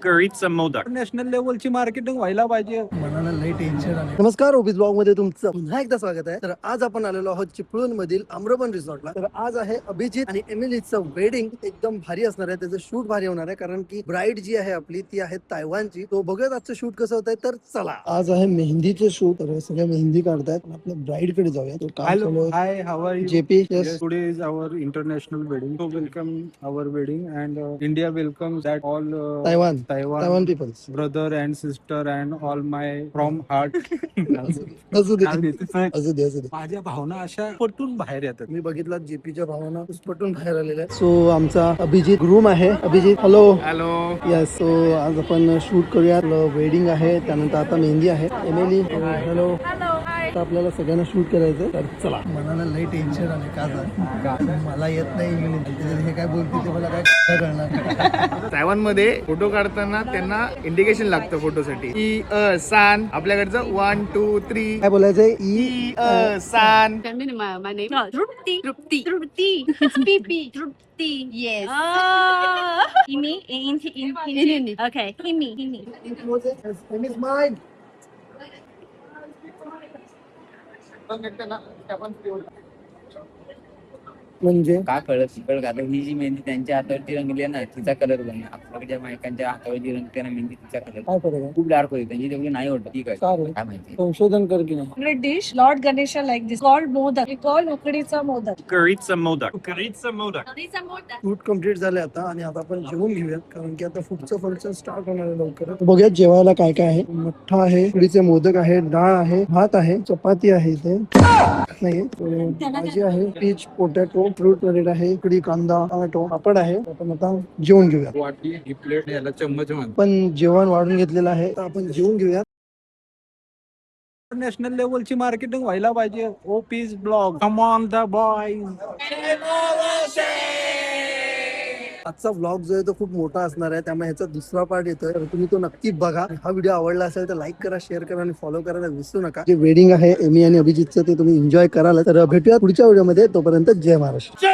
करीचा modak national लेवलची marketing व्हायला पाहिजे. मनाला लई टेन्शन आलं. नमस्कार, ओबीज ब्लॉग मध्ये तुमचं पुन्हा एकदा स्वागत आहे. तर आज आपण आलेलो आहोत चिपळूण मधील आम्रपन रिसॉर्टला. तर आज आहे अभिजित आणि एमिलीचं वेडिंग. एकदम भारी असणार आहे, त्याचं शूट भारी होणार आहे, कारण की ब्राईड जी आहे आपली ती आहे तायवानची. तो बघूयात आजचं शूट कसं होत आहे. तर चला, आज आहे मेहंदीचे शूट. तर सगळ्या मेहंदी काढतायत. आपल्या ब्राईड कडे जाऊया. तो काय हॅलो, चालू आहे? Hi, how are you? JP, Today is our international wedding. So welcome our wedding, and India welcomes that all Taiwan Taiwan peoples. brother and sister and all my from heart. असू दे काय देते? असू दे असू दे. माझ्या भावना अशा पटून बाहेर येतात. मी बघितला जेपीच्या भावना पुष्पटून बाहेर आलेल्या आहेत. सो आमचा अभिजित ग्रूम आहे. Abhijit, hello. Hello. Yes, so आज आपण शूट करूया. वेडिंग आहे, त्यानंतर आता मेहंदी आहे. Emily, hello. आता आपल्याला सगळ्यांना शूट करायचं. तर चला. मनाला लई टेन्शन आले. का मला येत नाही इंग्लिश. हे काय बोलते ते मला काय कळणार. तायवान मध्ये फोटो काढताना त्यांना इंडिकेशन लागतं फोटोसाठी. ई अ सान. आपल्याकडचं 1 2 3. काय बोलायचंय? E a San. My name? No, Trupti. Trupti. It's Pipi. Trupti. Yes. Himi? In. Okay. Himi. म्हणजे का कळत कळ आता ही जी मेहंदी त्यांच्या हातावरती रंगली आहे ना, तिचा कलर बघ. आपल्याकडच्या बायकांच्या हातावरती रंगते ना मेहंदी, तिचा कलर काय फरक आहे? खूप डार्क होती. त्यांची तेवढी नाही होत. ठीक आहे, का रे? काय माहिती. संशोधन कर की नाही. favorite dish, Lord Ganesha like this, called modak. We call ukadीचा modak. करीचा मोदक करीचा modak Kariza moda. Shoot complete झाले आता, आणि आता आपण जेवून घेऊयात, कारण की आता पुढचं फंक्शन स्टार्ट होणार आहे लवकर. बघूयात जेवायला काय काय आहे. मठ्ठा आहे, उकडीचे मोदक आहे, डाळ आहे, भात आहे, चपाती आहे, इथे नाही भाजी आहे, पीच पोटॅटो, फ्रूट सॅलेड आहे, उकडी कांदा, टोमॅटो, पापड आहे. आपण आता जेवून घेऊया. वाटी ही प्लेट याला चम्मच म्हणतात. पण जेवण वाढून घेतलेलं आहे, तर आपण जेवून घेऊया. नॅशनल लेवलची मार्केटिंग व्हायला पाहिजे. ओपीज blog, come on the boys. आजचा व्लॉग जो आहे तो खूप मोठा असणार आहे, त्यामुळे ह्याचा दुसरा पार्ट येतोय. तर तुम्ही तो नक्की बघा. हा व्हिडिओ आवडला असेल तर लाईक करा, शेअर करा आणि फॉलो करायला विसरू नका. जे वेडिंग आहे एमी आणि अभिजितचं, ते तुम्ही एन्जॉय कराल. तर भेटूया पुढच्या व्हिडिओमध्ये. तोपर्यंत जय महाराष्ट्र.